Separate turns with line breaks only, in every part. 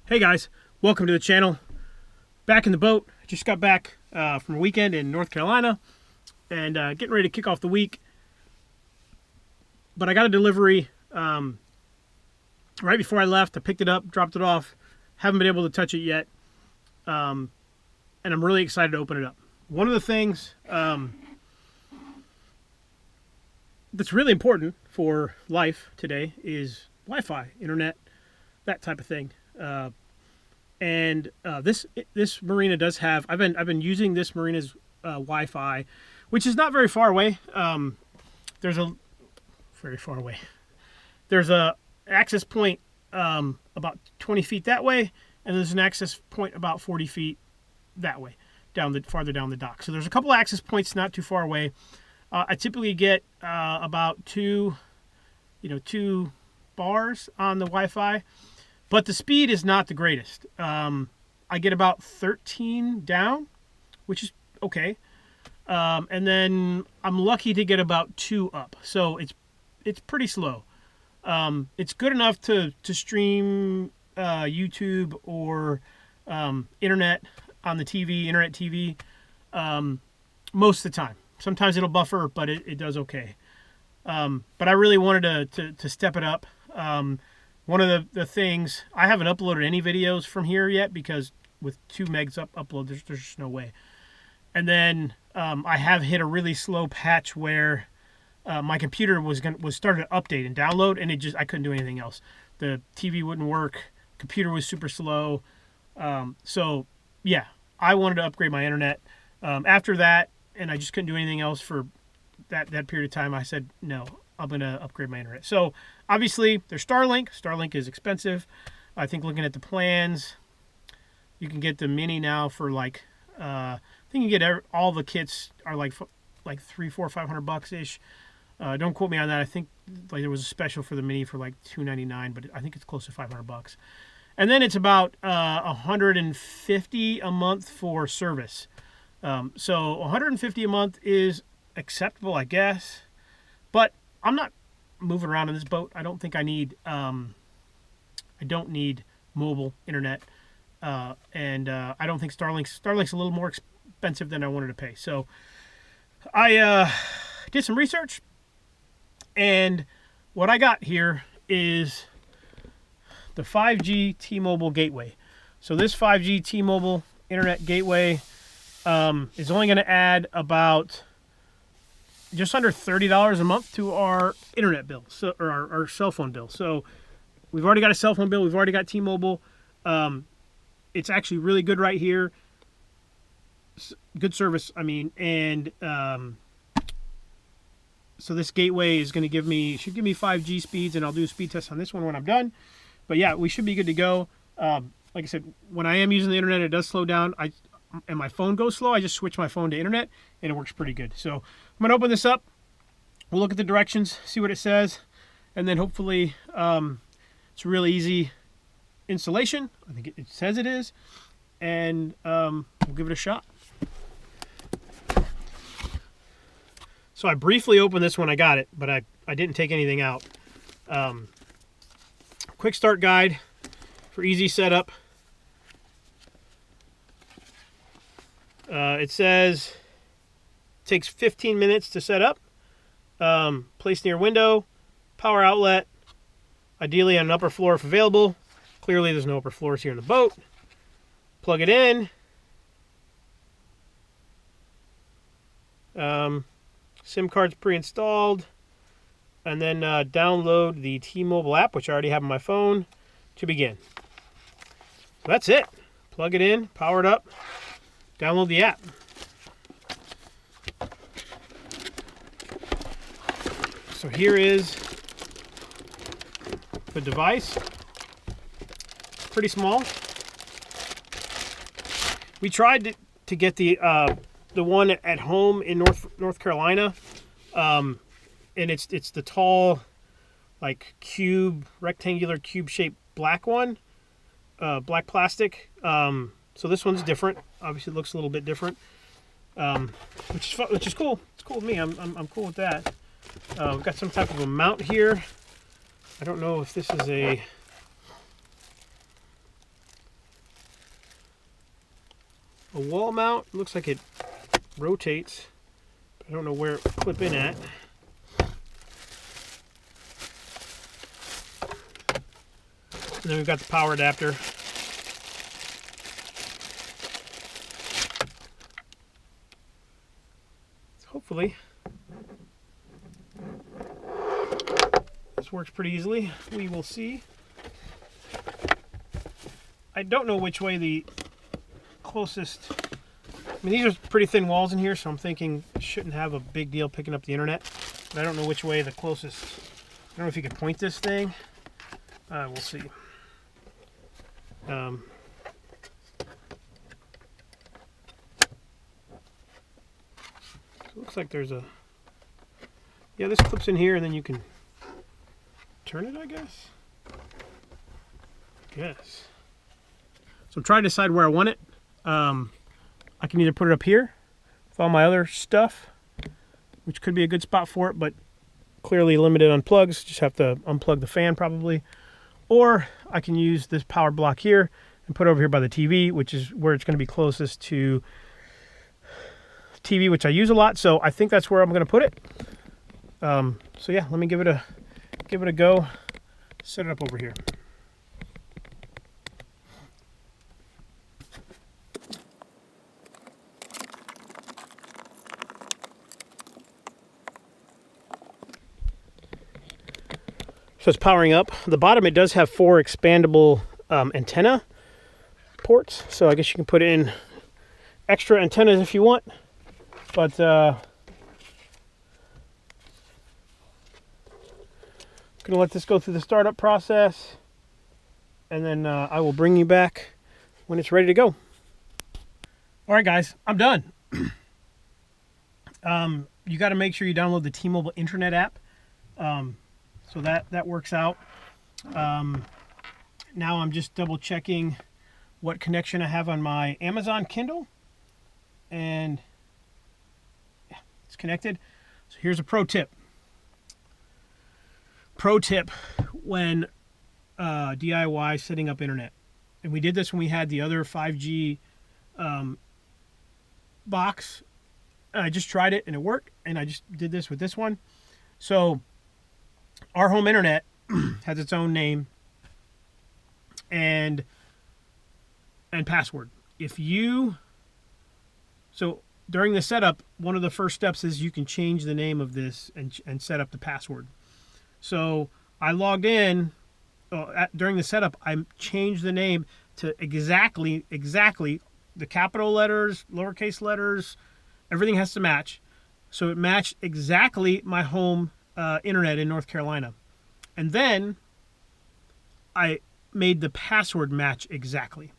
Hey guys, welcome to the channel. Back in the boat. I just got back from a weekend in North Carolina and getting ready to kick off the week. But I got a delivery right before I left. I picked it up, dropped it off. Haven't been able to touch it yet. And I'm really excited to open it up. One of the things that's really important for life today is Wi-Fi, internet, that type of thing. This marina does have. I've been using this marina's Wi-Fi, which is not very far away. There's a access point about 20 feet that way, and there's an access point about 40 feet that way, farther down the dock. So there's a couple of access points not too far away. I typically get about two bars on the Wi-Fi. But the speed is not the greatest. I get about 13 down, which is okay. And then I'm lucky to get about 2 up. So it's pretty slow. It's good enough to stream YouTube or internet on the TV, internet TV, most of the time. Sometimes it'll buffer, but it does okay. But I really wanted to step it up. One of the things, I haven't uploaded any videos from here yet because with 2 megs upload, there's just no way. And then I have hit a really slow patch where my computer was starting to update and download, and I couldn't do anything else. The TV wouldn't work, computer was super slow. So yeah, I wanted to upgrade my internet. After that, and I just couldn't do anything else for that period of time, I said no. I'm going to upgrade my internet. So, obviously, there's Starlink. Starlink is expensive. I think looking at the plans, you can get the mini now for like, I think you get all the kits are like $300, $400, $500-ish. Don't quote me on that. I think like there was a special for the mini for like $299, but I think it's close to $500. And then it's about $150 a month for service. So $150 a month is acceptable, I guess. But I'm not moving around in this boat. I don't think I need. I don't need mobile internet, and I don't think Starlink's a little more expensive than I wanted to pay. So I did some research, and what I got here is the 5G T-Mobile gateway. So this 5G T-Mobile internet gateway is only going to add about just under $30 a month to our internet bill, or our cell phone bill. So we've already got a cell phone bill. We've already got T-Mobile. It's actually really good right here. Good service, I mean. And so this gateway is going to should give me 5G speeds, and I'll do a speed test on this one when I'm done. But yeah, we should be good to go. Like I said, when I am using the internet, it does slow down. And my phone goes slow, I just switch my phone to internet, and it works pretty good. So I'm going to open this up. We'll look at the directions, see what it says, and then hopefully it's a really easy installation. I think it says it is, and we'll give it a shot. So I briefly opened this when I got it, but I didn't take anything out. Quick start guide for easy setup. It says it takes 15 minutes to set up. Place near window, power outlet, ideally on an upper floor if available. Clearly there's no upper floors here in the boat. Plug it in. SIM card's pre-installed. And then download the T-Mobile app, which I already have on my phone, to begin. So that's it. Plug it in, power it up. Download the app. So here is the device. Pretty small. We tried to get the one at home in North Carolina, and it's the tall, like rectangular cube-shaped black one, black plastic. So this one's different. Obviously, it looks a little bit different, which is cool. It's cool with me. I'm cool with that. We've got some type of a mount here. I don't know if this is a a wall mount. It looks like it rotates. I don't know where it would clip in at. And then we've got the power adapter. So hopefully this works pretty easily. We will see. I don't know which way the closest... I mean, these are pretty thin walls in here, so I'm thinking it shouldn't have a big deal picking up the internet. But I don't know which way the closest... I don't know if you can point this thing. We'll see. So it looks like there's a... Yeah, this clips in here, and then you can turn it, I guess. So I'm trying to decide where I want it. I can either put it up here with all my other stuff, which could be a good spot for it, but clearly limited on plugs. Just have to unplug the fan probably. Or I can use this power block here and put it over here by the TV, which is where it's going to be closest to TV, which I use a lot. So I think that's where I'm going to put it. So yeah, let me give it a go. Set it up over here. So it's powering up. The bottom, it does have 4 expandable antenna ports. So I guess you can put in extra antennas if you want. But I'm gonna let this go through the startup process, and then I will bring you back when it's ready to go. All right, guys, I'm done. You got to make sure you download the T-Mobile Internet app. So that works out. Now I'm just double checking what connection I have on my Amazon Kindle, and yeah, it's connected. So here's a pro tip. When DIY setting up internet, and we did this when we had the other 5G box. I just tried it and it worked, and I just did this with this one. So our home internet has its own name and password. So during the setup, one of the first steps is you can change the name of this and set up the password. So I logged in during the setup. I changed the name to exactly the capital letters, lowercase letters, everything has to match. So it matched exactly my home internet in North Carolina. And then I made the password match exactly.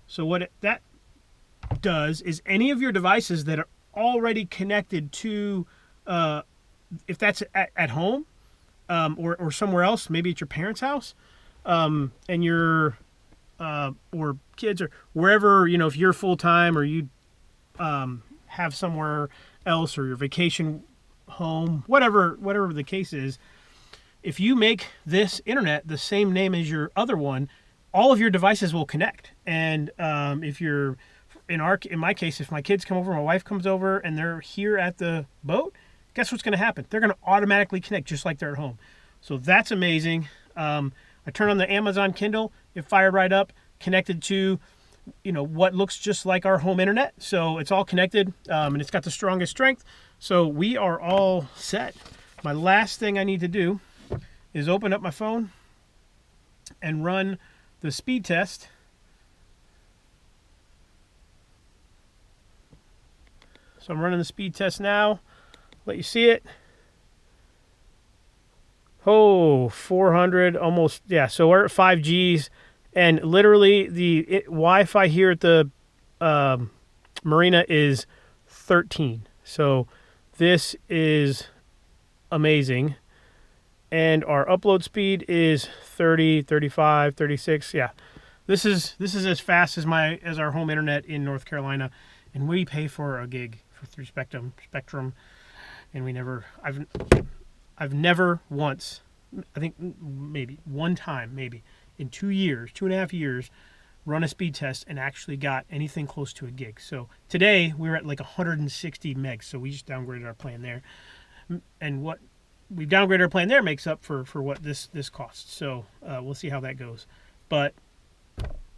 So what that does is any of your devices that are already connected to, if that's at home or somewhere else, maybe at your parents' house, and your or kids or wherever, if you're full-time or you have somewhere else or your vacation home, whatever the case is, if you make this internet the same name as your other one, all of your devices will connect. And if you're in my case, if my kids come over, my wife comes over, and they're here at the boat, guess what's going to happen? They're going to automatically connect just like they're at home. So that's amazing. I turned on the Amazon Kindle, it fired right up, connected to what looks just like our home internet. So it's all connected, and it's got the strongest strength. So we are all set. My last thing I need to do is open up my phone and run the speed test. So I'm running the speed test now. Let you see it. Oh, 400 almost. Yeah, so we're at 5Gs. And literally the Wi-Fi here at the marina is 13. So this is amazing. And our upload speed is 30, 35, 36. Yeah, this is as fast as our home internet in North Carolina, and we pay for a gig for 3 Spectrum, and I've never once, I think maybe one time, maybe in 2.5 years, run a speed test and actually got anything close to a gig. So today we were at like 160 megs, so we just downgraded our plan there. And what we've downgraded our plan there makes up for what this costs. So we'll see how that goes. But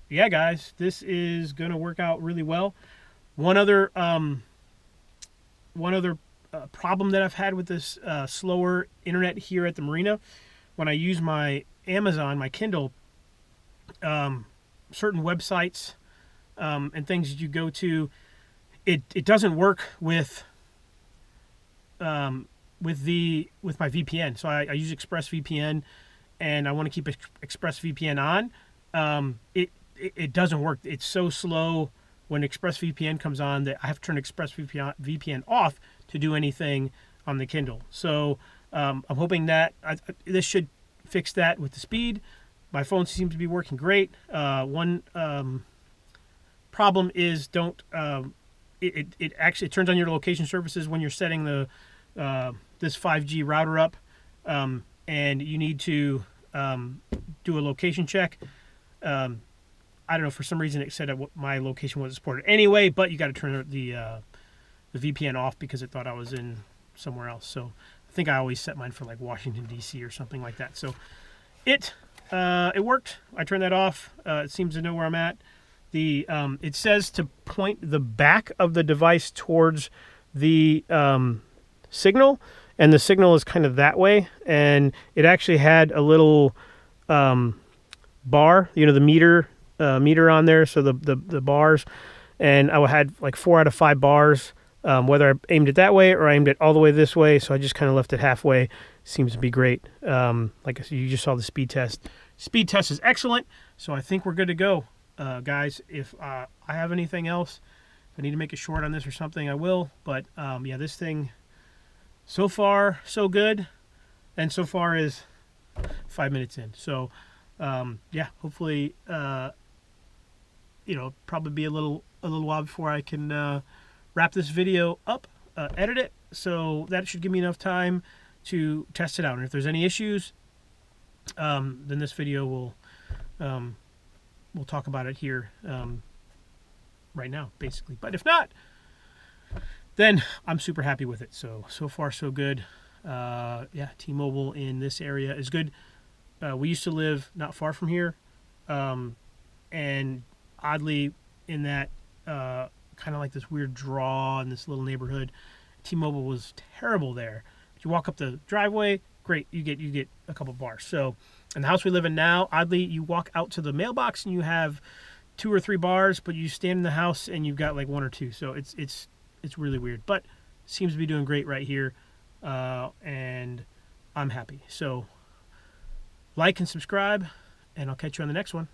yeah, guys, this is going to work out really well. One other problem that I've had with this slower internet here at the marina, when I use my Amazon, my Kindle, certain websites and things that you go to, it doesn't work with my VPN. So I use ExpressVPN, and I want to keep ExpressVPN on. It doesn't work. It's so slow when ExpressVPN comes on that I have to turn ExpressVPN off to do anything on the Kindle. So I'm hoping that this should fix that with the speed. My phone seems to be working great. One problem is it actually turns on your location services when you're setting the this 5G router up, and you need to do a location check. I don't know, for some reason it said my location wasn't supported anyway, but you got to turn the VPN off because it thought I was in somewhere else. So I think I always set mine for like Washington DC or something like that. So it worked. I turned that off. It seems to know where I'm at. It says to point the back of the device towards the signal, and the signal is kind of that way. And it actually had a little bar, the meter on there, so the bars, and I had like 4 out of 5 bars, whether I aimed it that way or I aimed it all the way this way. So I just kind of left it halfway. Seems to be great. Like I said, you just saw the speed test. Speed test is excellent, so I think we're good to go, guys. If I have anything else, if I need to make a short on this or something, I will. But yeah, this thing, so far so good, and so far is 5 minutes in. So yeah, hopefully probably be a little while before I can wrap this video up, edit it, so that should give me enough time to test it out. And if there's any issues, then this video will we'll talk about it here right now, basically. But if not, then I'm super happy with it. So far so good. Yeah, T-Mobile in this area is good. We used to live not far from here, and oddly, in that kind of like this weird draw in this little neighborhood, T-Mobile was terrible there. You walk up the driveway, great, you get a couple bars. So in the house we live in now, oddly, you walk out to the mailbox and you have 2 or 3 bars, but you stand in the house and you've got like 1 or 2. So it's really weird, but seems to be doing great right here, and I'm happy. So like and subscribe, and I'll catch you on the next one.